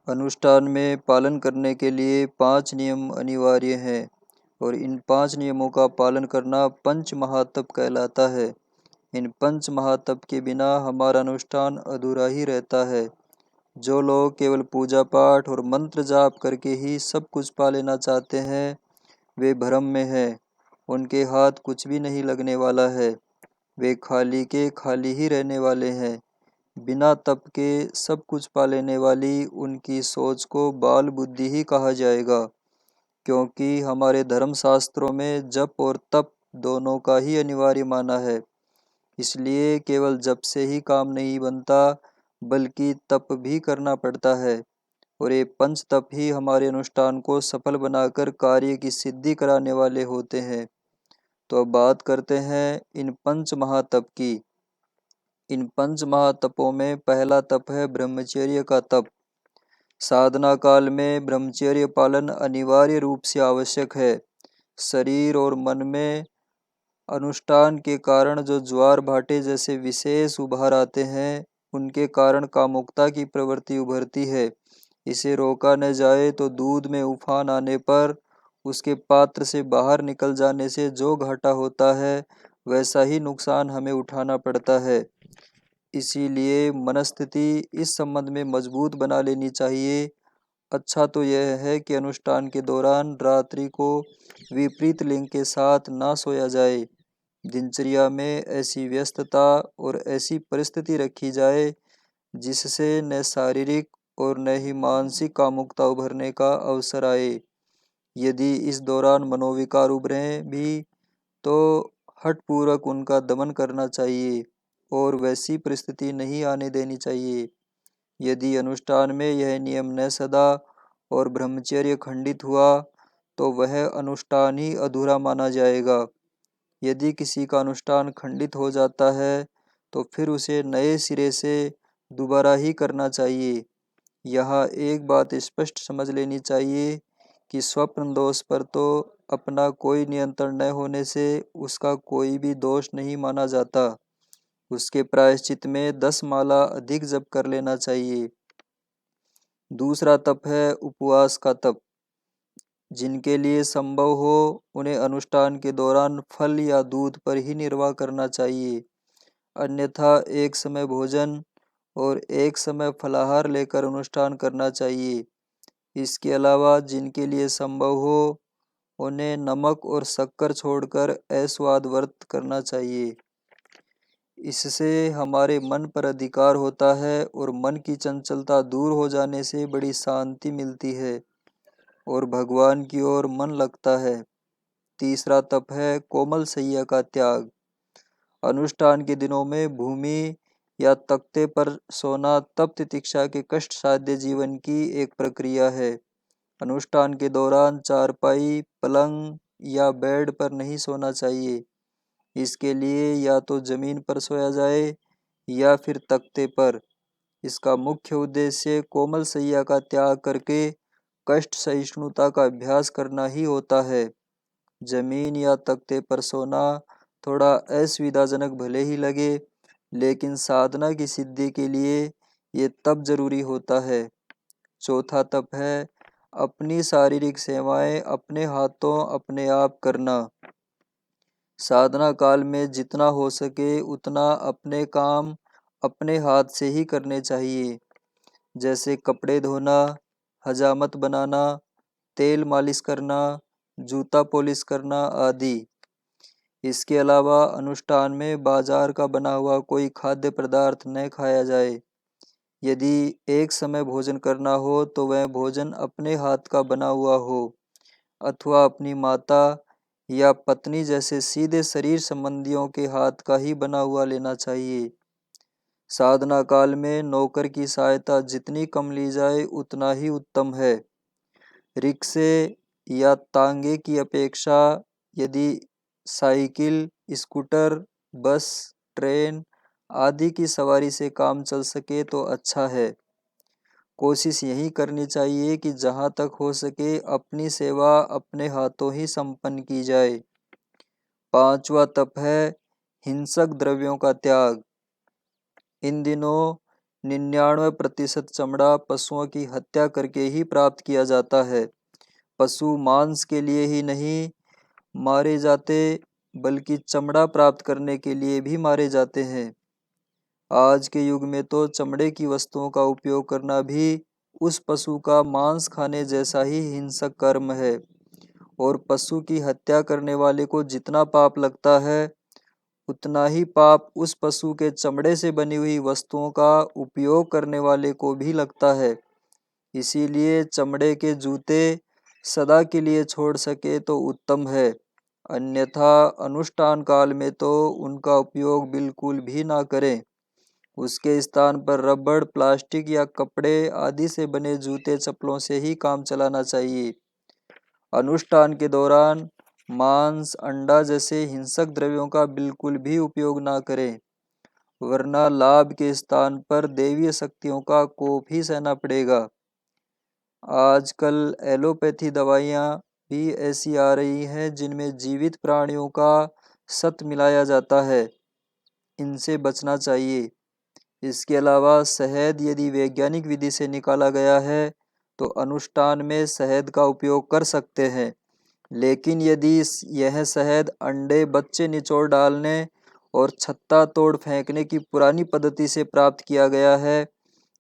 अनुष्ठान में पालन करने के लिए 5 नियम अनिवार्य हैं और इन 5 नियमों का पालन करना पंच महातप कहलाता है। इन पंच महातप के बिना हमारा अनुष्ठान अधूरा ही रहता है। जो लोग केवल पूजा पाठ और मंत्र जाप करके ही सब कुछ पा लेना चाहते हैं, वे भ्रम में हैं। उनके हाथ कुछ भी नहीं लगने वाला है। वे खाली के खाली ही रहने वाले हैं। बिना तप के सब कुछ पा लेने वाली उनकी सोच को बाल बुद्धि ही कहा जाएगा, क्योंकि हमारे धर्म शास्त्रों में जप और तप दोनों का ही अनिवार्य माना है। इसलिए केवल जप से ही काम नहीं बनता, बल्कि तप भी करना पड़ता है और ये पंच तप ही हमारे अनुष्ठान को सफल बनाकर कार्य की सिद्धि कराने वाले होते हैं। तो अब बात करते हैं इन पंच महातप की। इन पंच महातपों में पहला तप है ब्रह्मचर्य का तप। साधना काल में ब्रह्मचर्य पालन अनिवार्य रूप से आवश्यक है। शरीर और मन में अनुष्ठान के कारण जो ज्वार भाटे जैसे विशेष उभार आते हैं, उनके कारण कामुकता की प्रवृत्ति उभरती है। इसे रोका न जाए तो दूध में उफान आने पर उसके पात्र से बाहर निकल जाने से जो घाटा होता है, वैसा ही नुकसान हमें उठाना पड़ता है। इसीलिए मनस्थिति इस संबंध में मजबूत बना लेनी चाहिए। अच्छा तो यह है कि अनुष्ठान के दौरान रात्रि को विपरीत लिंग के साथ ना सोया जाए। दिनचर्या में ऐसी व्यस्तता और ऐसी परिस्थिति रखी जाए जिससे न शारीरिक और न ही मानसिक कामुकता उभरने का अवसर आए। यदि इस दौरान मनोविकार उभरें भी तो हठपूर्वक उनका दमन करना चाहिए और वैसी परिस्थिति नहीं आने देनी चाहिए। यदि अनुष्ठान में यह नियम न सदा और ब्रह्मचर्य खंडित हुआ तो वह अनुष्ठान ही अधूरा माना जाएगा। यदि किसी का अनुष्ठान खंडित हो जाता है तो फिर उसे नए सिरे से दोबारा ही करना चाहिए। यहाँ एक बात स्पष्ट समझ लेनी चाहिए कि स्वप्न दोष पर तो अपना कोई नियंत्रण न होने से उसका कोई भी दोष नहीं माना जाता। उसके प्रायश्चित में 10 माला अधिक जप कर लेना चाहिए। दूसरा तप है उपवास का तप। जिनके लिए संभव हो उन्हें अनुष्ठान के दौरान फल या दूध पर ही निर्वाह करना चाहिए, अन्यथा एक समय भोजन और एक समय फलाहार लेकर अनुष्ठान करना चाहिए। इसके अलावा जिनके लिए संभव हो उन्हें नमक और शक्कर छोड़कर अस्वाद व्रत करना चाहिए। इससे हमारे मन पर अधिकार होता है और मन की चंचलता दूर हो जाने से बड़ी शांति मिलती है और भगवान की ओर मन लगता है। तीसरा तप है कोमल शैया का त्याग। अनुष्ठान के दिनों में भूमि या तख्ते पर सोना तप तितिक्षा के कष्ट साध्य जीवन की एक प्रक्रिया है। अनुष्ठान के दौरान चारपाई, पलंग या बेड पर नहीं सोना चाहिए। इसके लिए या तो जमीन पर सोया जाए या फिर तख्ते पर। इसका मुख्य उद्देश्य कोमल शैया का त्याग करके कष्ट सहिष्णुता का अभ्यास करना ही होता है। जमीन या तख्ते पर सोना थोड़ा असुविधाजनक भले ही लगे, लेकिन साधना की सिद्धि के लिए ये तब जरूरी होता है। चौथा तप है अपनी शारीरिक सेवाएं अपने हाथों अपने आप करना। साधना काल में जितना हो सके उतना अपने काम अपने हाथ से ही करने चाहिए, जैसे कपड़े धोना, हजामत बनाना, तेल मालिश करना, जूता पॉलिश करना आदि। इसके अलावा अनुष्ठान में बाजार का बना हुआ कोई खाद्य पदार्थ न खाया जाए। यदि एक समय भोजन करना हो तो वह भोजन अपने हाथ का बना हुआ हो अथवा अपनी माता या पत्नी जैसे सीधे शरीर संबंधियों के हाथ का ही बना हुआ लेना चाहिए। साधना काल में नौकर की सहायता जितनी कम ली जाए उतना ही उत्तम है। रिक्शे या तांगे की अपेक्षा यदि साइकिल, स्कूटर, बस, ट्रेन आदि की सवारी से काम चल सके तो अच्छा है। कोशिश यही करनी चाहिए कि जहाँ तक हो सके अपनी सेवा अपने हाथों ही संपन्न की जाए। पांचवा तप है हिंसक द्रव्यों का त्याग। इन दिनों 99% चमड़ा पशुओं की हत्या करके ही प्राप्त किया जाता है। पशु मांस के लिए ही नहीं मारे जाते, बल्कि चमड़ा प्राप्त करने के लिए भी मारे जाते हैं। आज के युग में तो चमड़े की वस्तुओं का उपयोग करना भी उस पशु का मांस खाने जैसा ही हिंसक कर्म है, और पशु की हत्या करने वाले को जितना पाप लगता है, उतना ही पाप उस पशु के चमड़े से बनी हुई वस्तुओं का उपयोग करने वाले को भी लगता है। इसीलिए चमड़े के जूते सदा के लिए छोड़ सके तो उत्तम है, अन्यथा अनुष्ठान काल में तो उनका उपयोग बिल्कुल भी ना करें। उसके स्थान पर रबड़, प्लास्टिक या कपड़े आदि से बने जूते चप्पलों से ही काम चलाना चाहिए। अनुष्ठान के दौरान मांस, अंडा जैसे हिंसक द्रव्यों का बिल्कुल भी उपयोग ना करें, वरना लाभ के स्थान पर दैवीय शक्तियों का कोप ही सहना पड़ेगा। आजकल एलोपैथी दवाइयाँ भी ऐसी आ रही हैं जिनमें जीवित प्राणियों का सत मिलाया जाता है, इनसे बचना चाहिए। इसके अलावा शहद यदि वैज्ञानिक विधि से निकाला गया है तो अनुष्ठान में शहद का उपयोग कर सकते हैं, लेकिन यदि यह शहद अंडे, बच्चे निचोड़ डालने और छत्ता तोड़ फेंकने की पुरानी पद्धति से प्राप्त किया गया है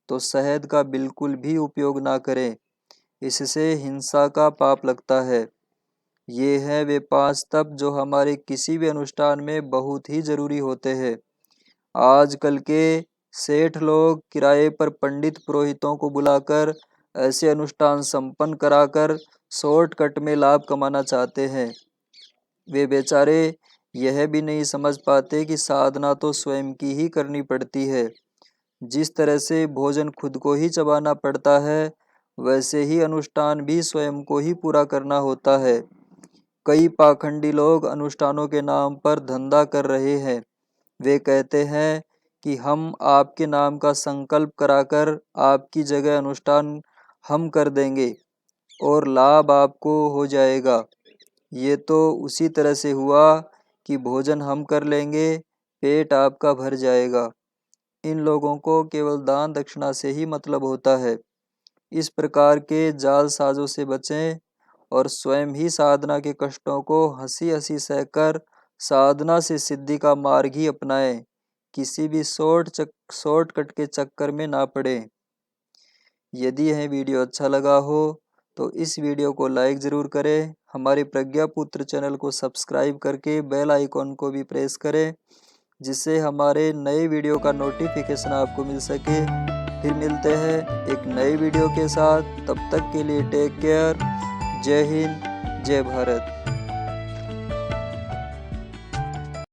तो शहद का बिल्कुल भी उपयोग ना करें, इससे हिंसा का पाप लगता है। ये हैं वे 5 तप जो हमारे किसी भी अनुष्ठान में बहुत ही जरूरी होते हैं। आजकल के सेठ लोग किराए पर पंडित पुरोहितों को बुलाकर ऐसे अनुष्ठान संपन्न कराकर शॉर्टकट में लाभ कमाना चाहते हैं। वे बेचारे यह भी नहीं समझ पाते कि साधना तो स्वयं की ही करनी पड़ती है। जिस तरह से भोजन खुद को ही चबाना पड़ता है, वैसे ही अनुष्ठान भी स्वयं को ही पूरा करना होता है। कई पाखंडी लोग अनुष्ठानों के नाम पर धंधा कर रहे हैं। वे कहते हैं कि हम आपके नाम का संकल्प कराकर आपकी जगह अनुष्ठान हम कर देंगे और लाभ आपको हो जाएगा। ये तो उसी तरह से हुआ कि भोजन हम कर लेंगे, पेट आपका भर जाएगा। इन लोगों को केवल दान दक्षिणा से ही मतलब होता है। इस प्रकार के जालसाजों से बचें और स्वयं ही साधना के कष्टों को हंसी हंसी सहकर साधना से सिद्धि का मार्ग ही अपनाएं, किसी भी शॉर्टकट के चक्कर में ना पड़े। यदि यह वीडियो अच्छा लगा हो तो इस वीडियो को लाइक ज़रूर करें, हमारे प्रज्ञापुत्र चैनल को सब्सक्राइब करके बेल आइकॉन को भी प्रेस करें, जिससे हमारे नए वीडियो का नोटिफिकेशन आपको मिल सके। फिर मिलते हैं एक नए वीडियो के साथ, तब तक के लिए टेक केयर। जय हिंद, जय भारत।